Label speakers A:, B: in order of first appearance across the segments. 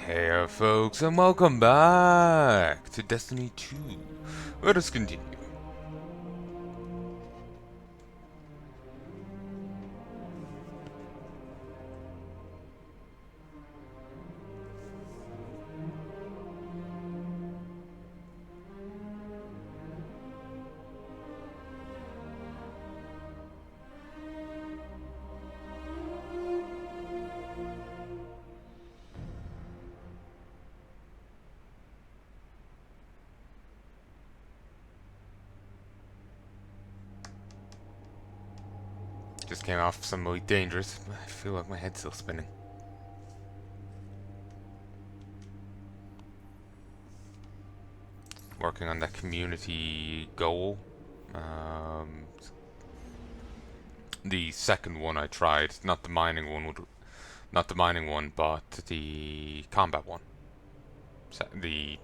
A: Heya folks, and welcome back to Destiny 2. Let us continue. Just came off some really dangerous, but I feel like my head's still spinning. Working on that community goal. The second one I tried, not the mining one, but the combat one. The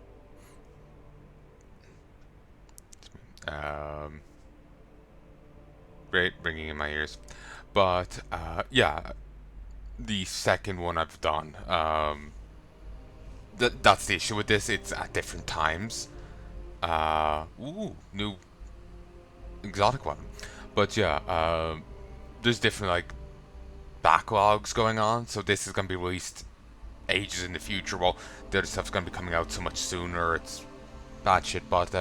A: great ringing in my ears, but yeah, the second one I've done. That's the issue with this. It's at different times. New exotic weapon. But yeah, there's different like backlogs going on. So this is gonna be released ages in the future. Well, the other stuff's gonna be coming out so much sooner. It's bad shit. But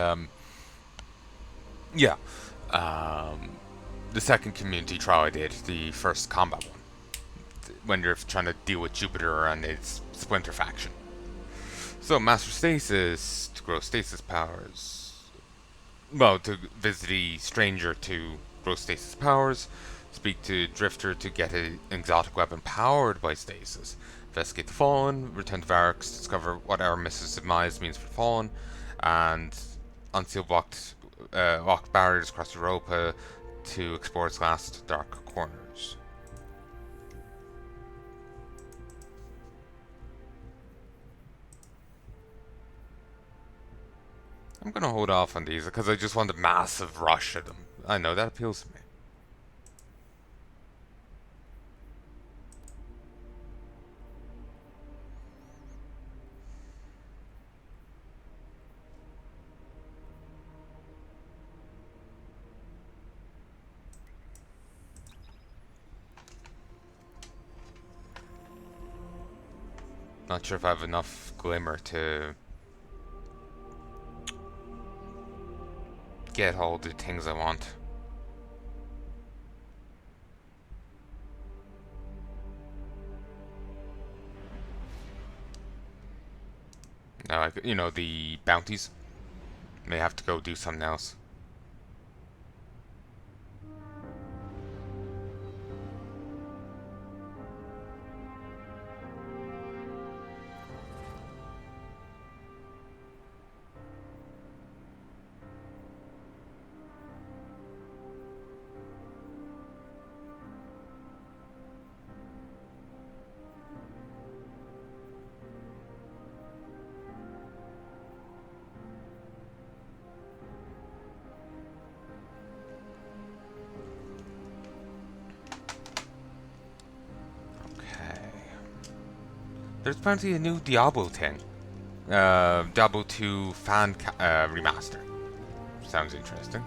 A: yeah, the second community trial I did, the first combat one, when you're trying to deal with Jupiter and its splinter faction. So master stasis to grow stasis powers. Well, to visit the stranger to grow stasis powers, speak to Drifter to get an exotic weapon powered by stasis, investigate the Fallen, return to Varix, discover what Aramis's demise means for the Fallen, and unseal locked barriers across Europa to explore its last dark corners. I'm gonna hold off on these because I just want a massive rush at them. I know that appeals to me. Not sure if I have enough glimmer to get all the things I want. Now, like, the bounties. May have to go do something else. There's apparently a new Diablo thing. Diablo 2 remaster. Sounds interesting.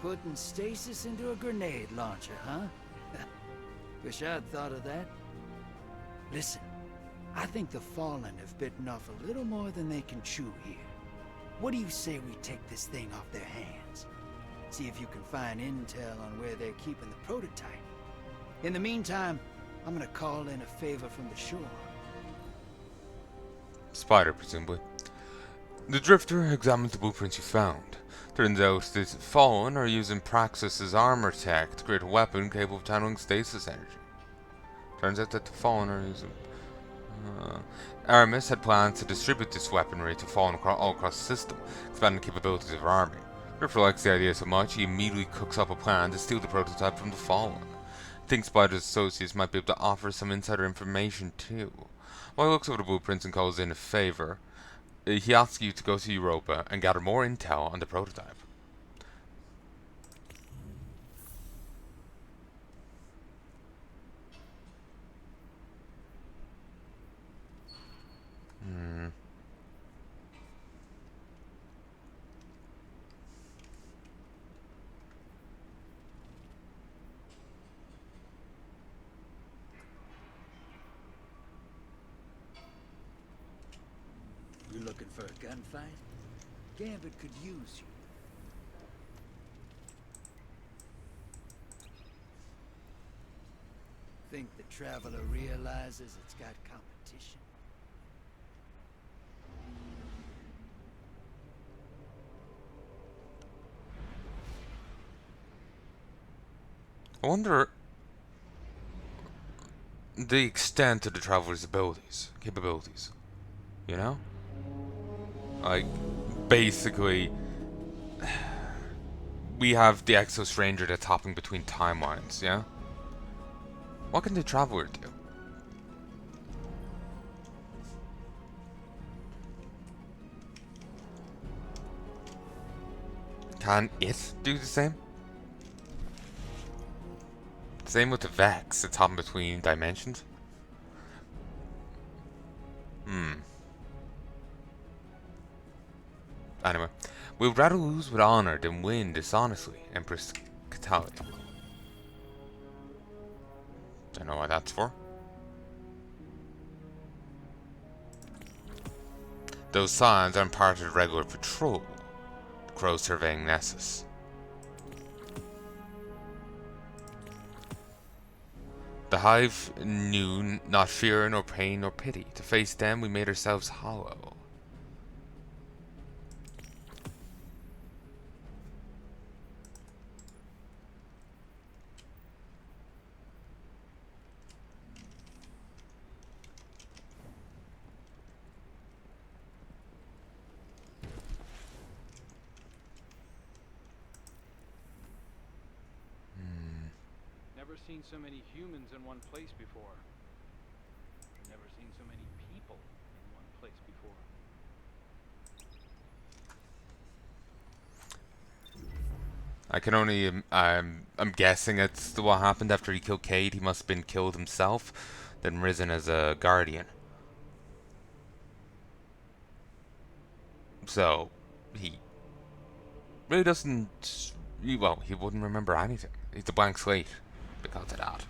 B: Putting stasis into a grenade launcher, huh? Wish I'd thought of that. Listen, I think the Fallen have bitten off a little more than they can chew here. What do you say we take this thing off their hands? See if you can find intel on where they're keeping the prototype. In the meantime, I'm gonna call in a favor from the shore.
A: Spider, presumably. The Drifter examines the blueprints you found. Turns out the Fallen are using Praxis's armor tech to create a weapon capable of channeling stasis energy. Turns out that the Fallen are using... Aramis had plans to distribute this weaponry to Fallen all across the system, expanding the capabilities of her army. Drifter likes the idea so much, he immediately cooks up a plan to steal the prototype from the Fallen. Thinks Spider's associates might be able to offer some insider information too. While he looks over the blueprints and calls in a favor, he asks you to go to Europa and gather more intel on the prototype. Hmm.
B: You looking for a gunfight? Gambit could use you. Think the Traveler realizes it's got competition?
A: I wonder the extent of the Traveler's capabilities. You know? Like, basically, we have the Exo Stranger that's hopping between timelines, yeah? What can the Traveler do? Can it do the same? Same with the Vex, it's hopping between dimensions. Hmm. Anyway, we'd rather lose with honor than win dishonestly, Empress Catali. Don't know what that's for. Those signs aren't part of the regular patrol. The Crow surveying Nessus. The Hive knew not fear nor pain nor pity. To face them we made ourselves hollow.
C: Never seen so many humans in one place before. Never seen so many people in one place before.
A: I can only, I'm guessing it's what happened after he killed Cade. He must have been killed himself, then risen as a guardian. So, he really doesn't, well, he wouldn't remember anything. He's a blank slate because of that.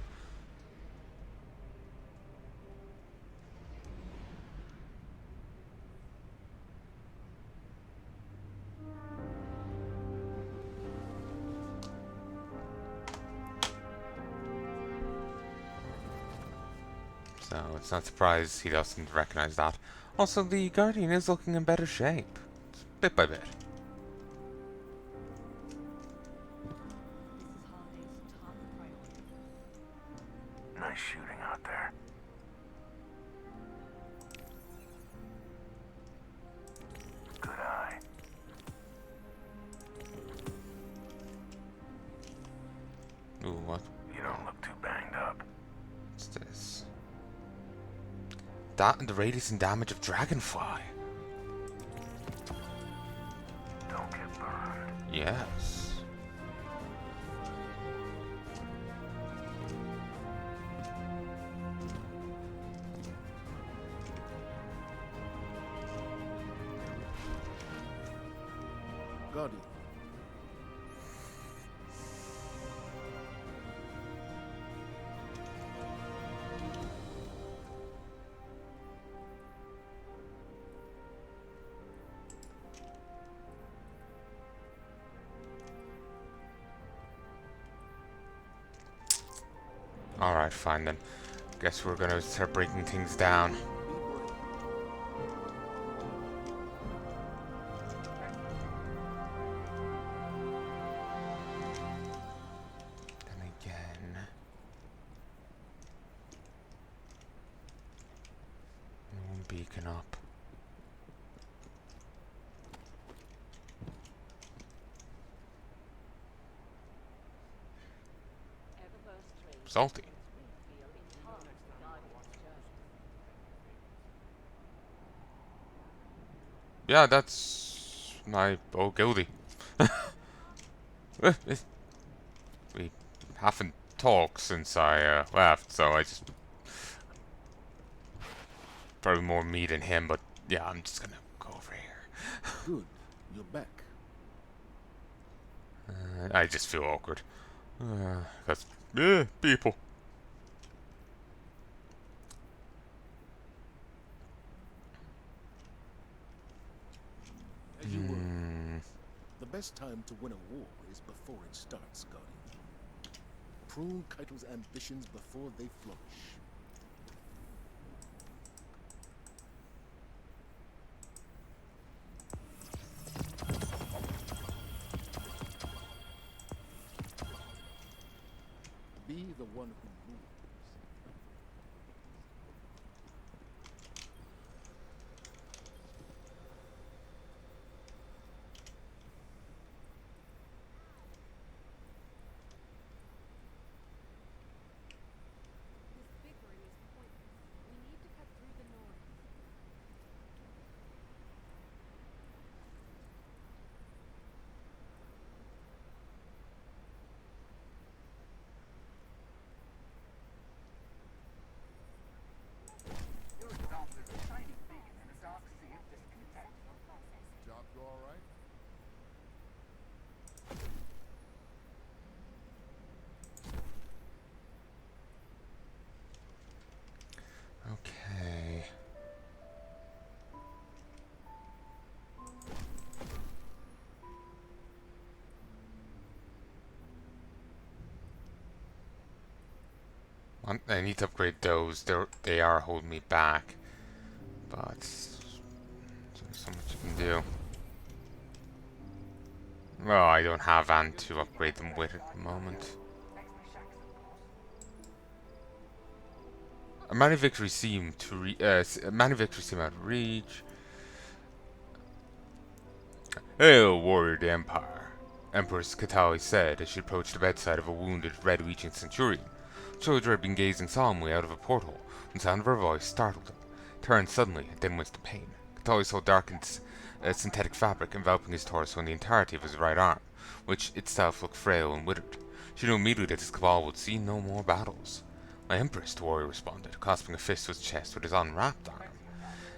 A: So it's not surprised he doesn't recognize that. Also, the Guardian is looking in better shape, bit by bit.
D: Nice shooting out there. Good eye.
A: Ooh, what?
D: You don't look too banged up.
A: What's this? That and the radius and damage of Dragonfly.
D: Don't get burned.
A: Yes.
B: Guardian.
A: Alright, fine then. Guess we're gonna start breaking things down. Then again. One beacon up. Salty. Yeah, that's my old guildie. We haven't talked since I left, so I just... Probably more me than him, but yeah, I'm just gonna go over here.
E: Good. You're back.
A: I just feel awkward. That's people.
E: As you were. The best time to win a war is before it starts, Guardian. Prune Keitel's ambitions before they flourish. Be the one who moves.
F: This bickering is pointless. We need to cut through the noise.
E: Job go all right?
A: Okay. I need to upgrade those. They are holding me back, but there's so much you can do. Well, I don't have Ant to upgrade them with at the moment. Many victories seem out of reach. Hail, warrior of the Empire, Empress Katali said as she approached the bedside of a wounded, red-reaching centurion. The soldier had been gazing solemnly out of a porthole when the sound of her voice startled him. He turned suddenly and then with the pain. Katali saw darkened synthetic fabric enveloping his torso and the entirety of his right arm, which itself looked frail and withered. She knew immediately that his cabal would see no more battles. My Empress, the warrior responded, clasping a fist to his chest with his unwrapped arm.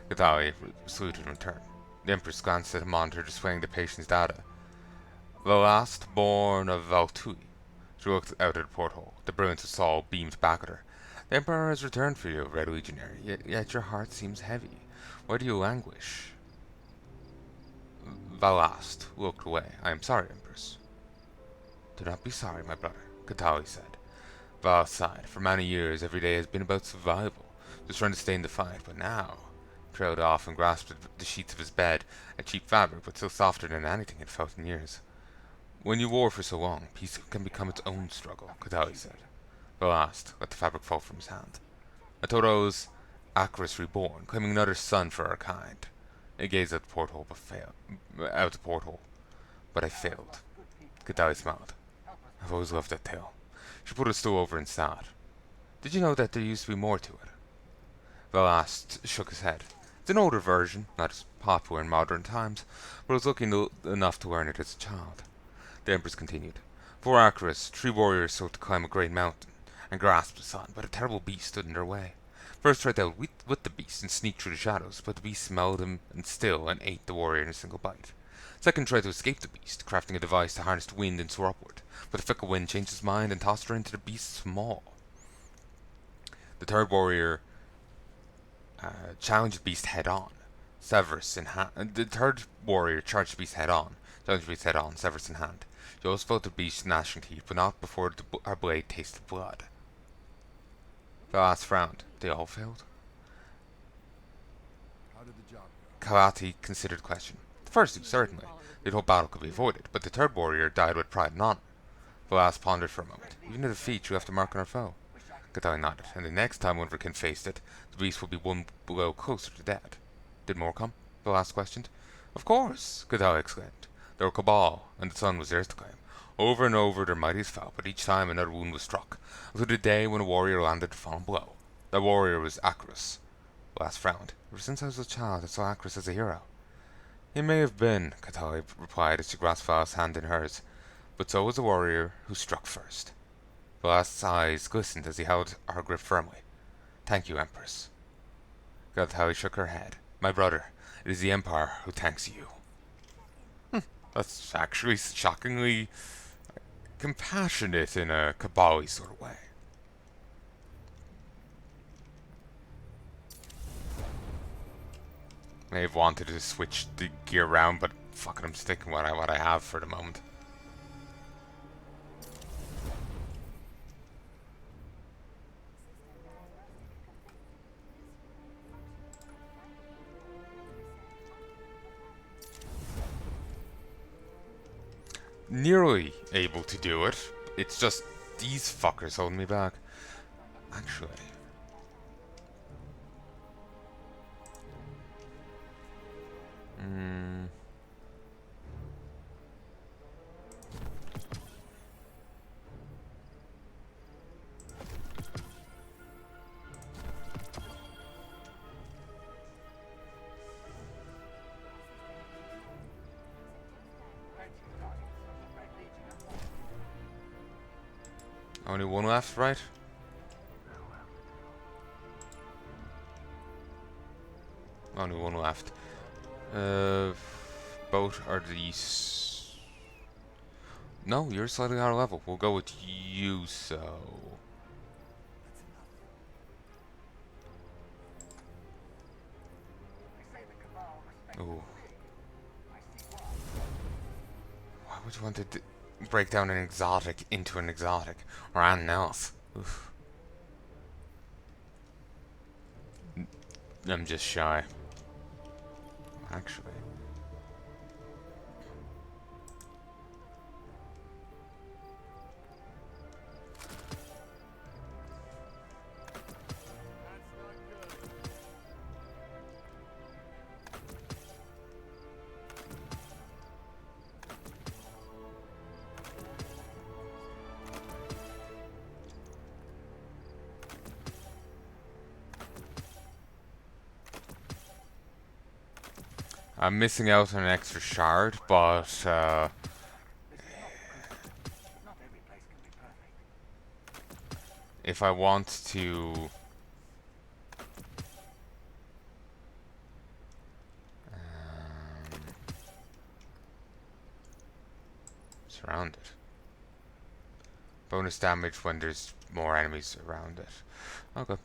A: Katali saluted in return. The Empress glanced at a monitor displaying the patient's data. The last born of Valtui. She looked out at the porthole. The brilliance of Saul beamed back at her. The Emperor has returned for you, Red Legionary, yet your heart seems heavy. Why do you languish? Valast looked away. I am sorry, Empress. Do not be sorry, my brother, Katali said. Val sighed. For many years, every day has been about survival, just trying to stay in the fight, but now... He trailed off and grasped the sheets of his bed, a cheap fabric, but still softer than anything he'd felt in years. When you war for so long, peace can become its own struggle, Katali said. Valast let the fabric fall from his hand. I thought I was Acris reborn, claiming another son for our kind. He gazed at the porthole, but I failed. Katali smiled. I've always loved that tale. She put a stool over and sat. Did you know that there used to be more to it? Valast shook his head. It's an older version, not as popular in modern times, but I was lucky enough to learn it as a child. The Empress continued. Before Acris, 3 warriors sought to climb a great mountain and grasp the sun, but a terrible beast stood in their way. First tried to outwit the beast and sneak through the shadows, but the beast smelled him and ate the warrior in a single bite. Second tried to escape the beast, crafting a device to harness the wind and soar upward, but the fickle wind changed his mind and tossed her into the beast's maw. The third warrior challenged the beast head-on, Severus in hand. The third warrior charged the beast head-on, Severus in hand. She always felt the beast's gnashing teeth, but not before her blade tasted blood. Valas frowned. They all failed?
E: How did the job go?
A: Kalati considered the question. The first two, certainly. The whole battle could be avoided, but the third warrior died with pride and honor. Valas pondered for a moment. Even in defeat, she left a mark on her foe. Katali nodded, and the next time one of her kin faced it, the beast would be one blow closer to death. Did more come? Valas questioned. Of course, Katali exclaimed. There were Cabal, and the sun was theirs to claim. Over and over their mightiest fell, but each time another wound was struck, until the day when a warrior landed the final blow. That warrior was Acris. Valas frowned. Ever since I was a child, I saw Acris as a hero. He may have been, Katali replied as she grasped Valas' hand in hers, but so was the warrior who struck first. Valas' eyes glistened as he held her grip firmly. Thank you, Empress. Got how he shook her head. My brother, it is the Empire who thanks you. That's actually shockingly compassionate in a Kabawi sort of way. May have wanted to switch the gear around, but fuck it, I'm sticking with what I have for the moment. Nearly able to do it. It's just these fuckers holding me back. Actually. Only one left, right? Only one left. Both are these. No, you're slightly higher level. We'll go with you, so. Ooh. Why would you want to break down an exotic into an exotic? Or anything else? Oof. I'm just shy. Actually. I'm missing out on an extra shard, but if I want to surround it. Bonus damage when there's more enemies around it. Okay.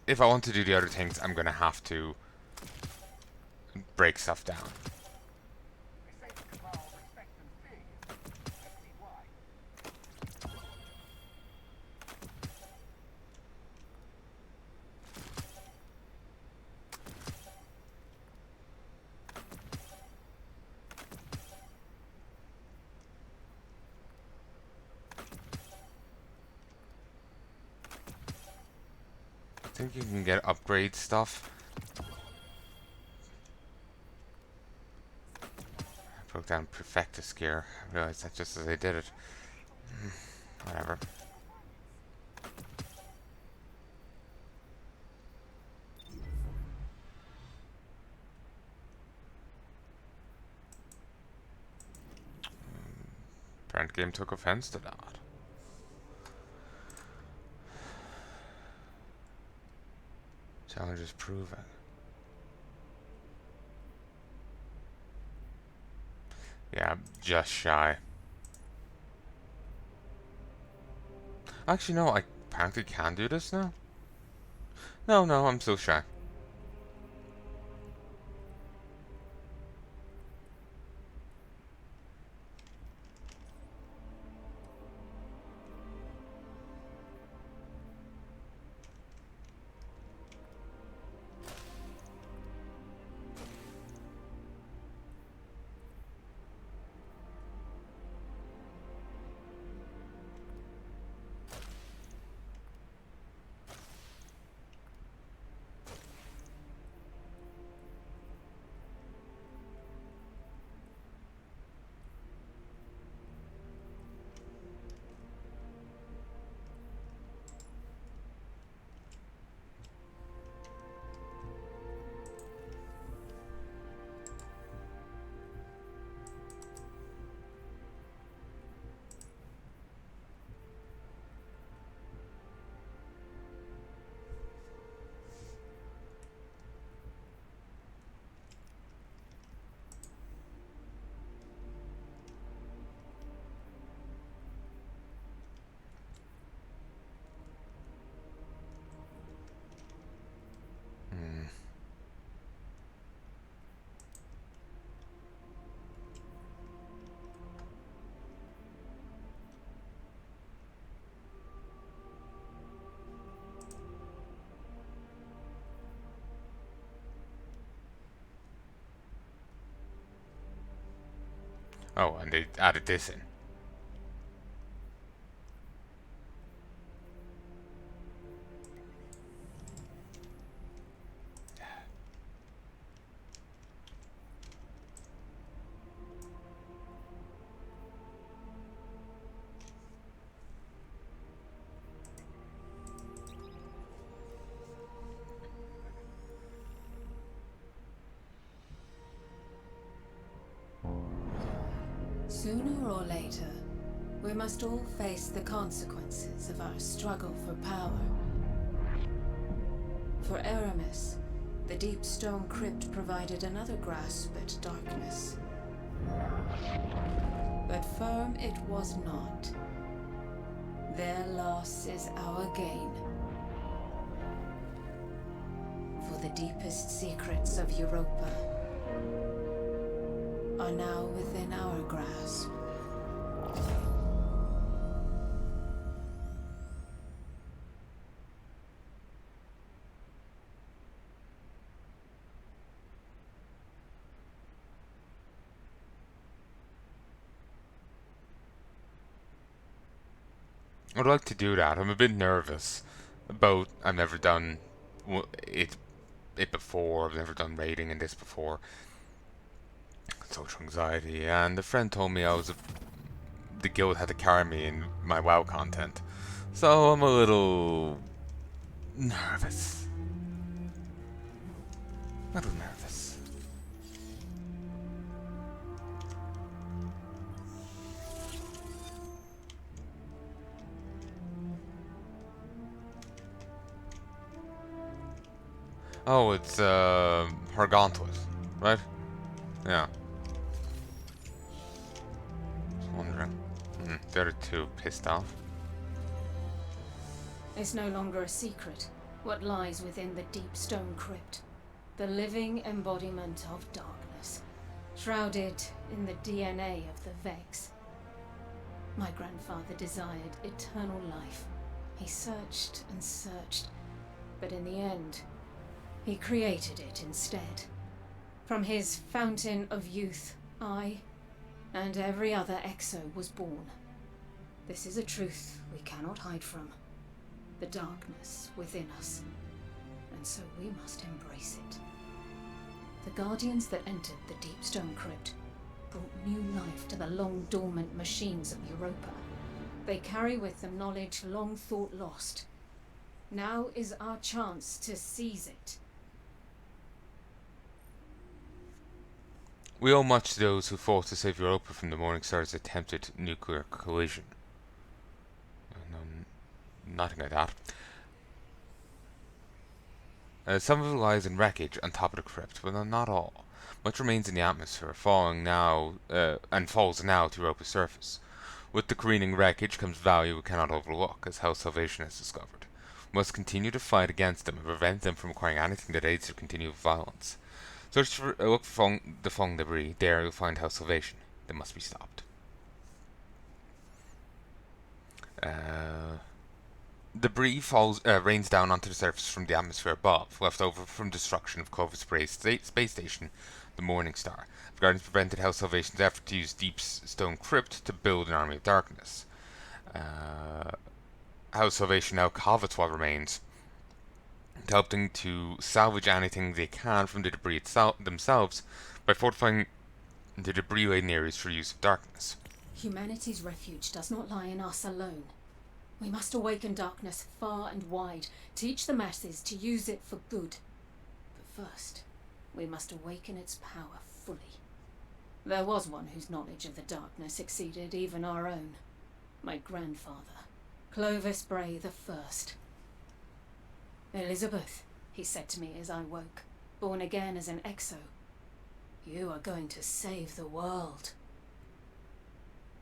A: If I want to do the other things, I'm gonna have to break stuff down. I think you can get upgrade stuff. I broke down Prraefectus gear. I realized that just as I did it. Whatever. Parent game took offense to that. Challenge is proven. Yeah, just shy. Actually, no, I apparently can do this now. No, I'm so shy. Oh, and they added this in.
G: Sooner or later, we must all face the consequences of our struggle for power. For Aramis, the deep stone crypt provided another grasp at darkness. But firm it was not. Their loss is our gain. For the deepest secrets of Europa are now within our grasp.
A: I'd like to do that. I'm a bit nervous about. I've never done it before. I've never done raiding in this before. Social anxiety, and a friend told me the guild had to carry me in my WoW content, so I'm a little nervous. A little nervous. Oh, it's Hargontuit, right? Yeah. Just wondering. The other two pissed off.
G: It's no longer a secret what lies within the deep stone crypt. The living embodiment of darkness, shrouded in the DNA of the Vex. My grandfather desired eternal life. He searched and searched, but in the end, he created it instead. From his fountain of youth, I and every other Exo was born. This is a truth we cannot hide from. The darkness within us. And so we must embrace it. The guardians that entered the deep stone crypt brought new life to the long dormant machines of Europa. They carry with them knowledge long thought lost. Now is our chance to seize it.
A: We owe much to those who fought to save Europa from the Morningstar's attempted nuclear collision. No, nothing like that. Some of it lies in wreckage on top of the crypt, but not all. Much remains in the atmosphere, falls now to Europa's surface. With the careening wreckage comes value we cannot overlook, as House Salvation has discovered. We must continue to fight against them and prevent them from acquiring anything that aids their continued violence. Look for the falling debris. There you'll find House Salvation. They must be stopped. Debris rains down onto the surface from the atmosphere above, left over from destruction of Clovis Bray's space station, the Morningstar. The Guardians prevented House Salvation's effort to use Deep Stone Crypt to build an army of darkness. House Salvation now covets what remains, helping to salvage anything they can from the debris themselves by fortifying the debris-laden areas for use of darkness.
G: Humanity's refuge does not lie in us alone. We must awaken darkness far and wide, teach the masses to use it for good. But first, we must awaken its power fully. There was one whose knowledge of the darkness exceeded even our own. My grandfather, Clovis Bray the First. Elizabeth, he said to me as I woke, born again as an Exo, you are going to save the world.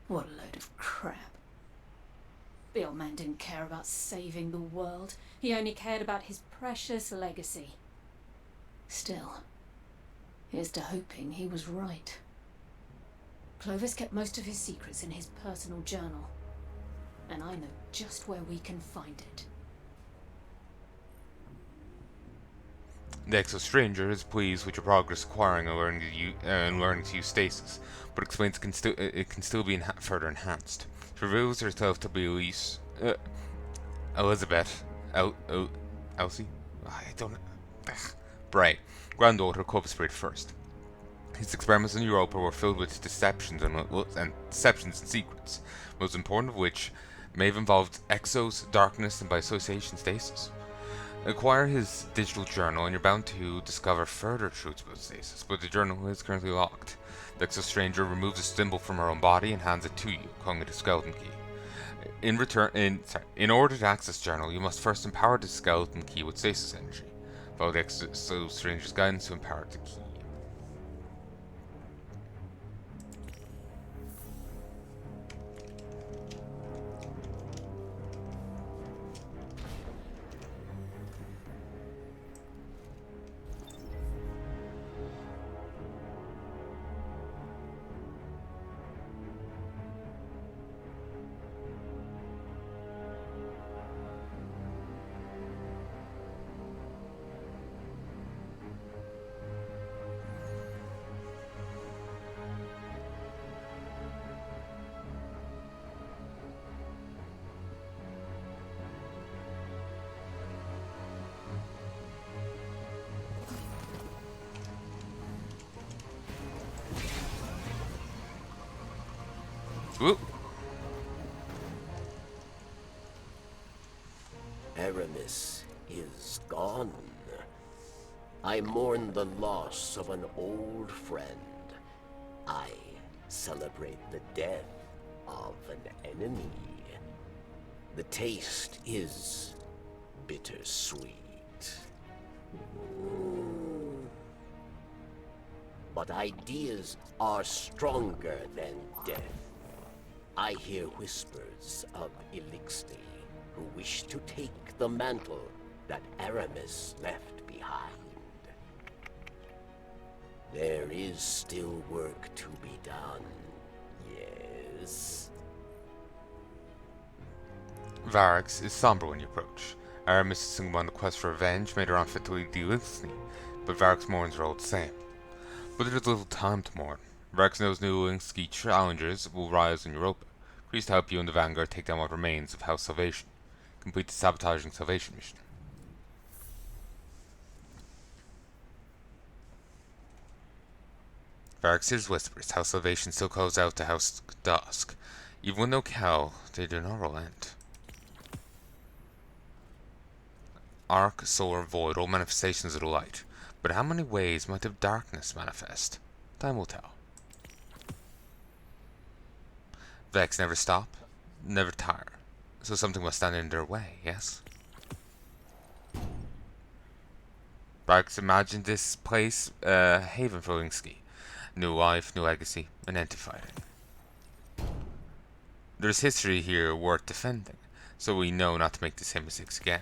G: What a load of crap. The old man didn't care about saving the world. He only cared about his precious legacy. Still, here's to hoping he was right. Clovis kept most of his secrets in his personal journal, and I know just where we can find it.
A: The exo-stranger is pleased with your progress acquiring and learning to use stasis, but explains it can still be further enhanced. She reveals herself to be Elizabeth, Elsie? I don't. Ugh. Bray, granddaughter of Corpus first. His experiments in Europa were filled with deceptions and secrets, most important of which may have involved exos, darkness, and by association stasis. Acquire his digital journal, and you're bound to discover further truths about stasis, but the journal is currently locked. The exo-stranger removes a symbol from her own body and hands it to you, calling it a skeleton key. In order to access the journal, you must first empower the skeleton key with stasis energy. Follow the exo-stranger's guidance to empower the key. Whoop.
H: Aramis is gone. I mourn the loss of an old friend. I celebrate the death of an enemy. The taste is bittersweet. But ideas are stronger than death. I hear whispers of Elixir, who wish to take the mantle that Aramis left behind. There is still work to be done, yes?
A: Varix is somber when you approach. Aramis is single on the quest for revenge, made her unfit to lead the Elixir, but Varix mourns are all the same. But there is little time to mourn. Varix knows new Elixir challengers will rise in Europa. Agrees to help you and the Vanguard take down what remains of House Salvation. Complete the sabotaging Salvation mission. Varix hears whispers. House Salvation still calls out to House Dusk. Even with no Cal, they do not relent. Arc, solar, void, all manifestations of the light. But how many ways might the darkness manifest? Time will tell. Vex never stop, never tire. So something must stand in their way, yes? Varix imagined this place a haven for Linsky. New life, new legacy, an anti-fighting. There's history here worth defending, so we know not to make the same mistakes again.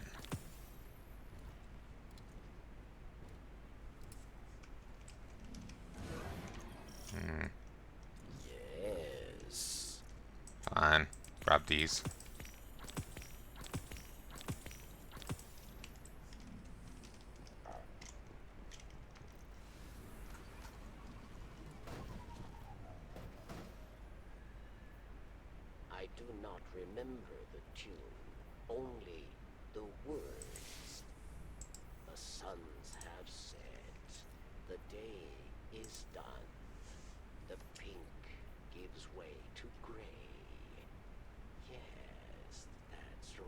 H: Yes.
A: Fine. Grab these.
H: I do not remember the tune, only the words. The suns have set, the day is done. The pink gives way to gray. Yes, that's right.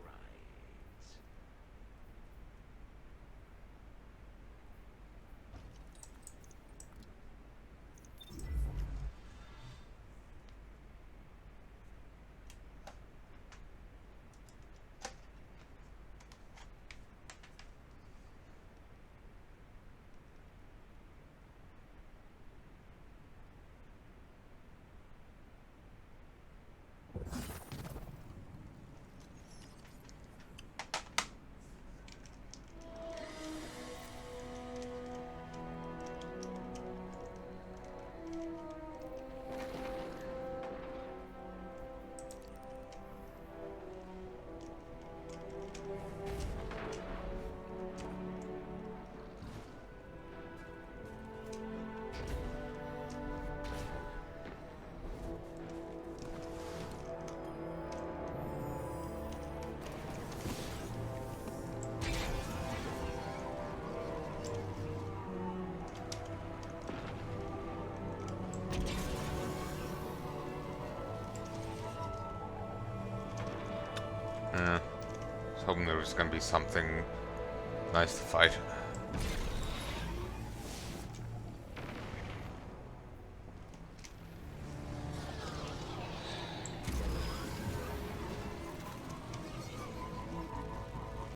A: I was hoping there was gonna be something nice to fight.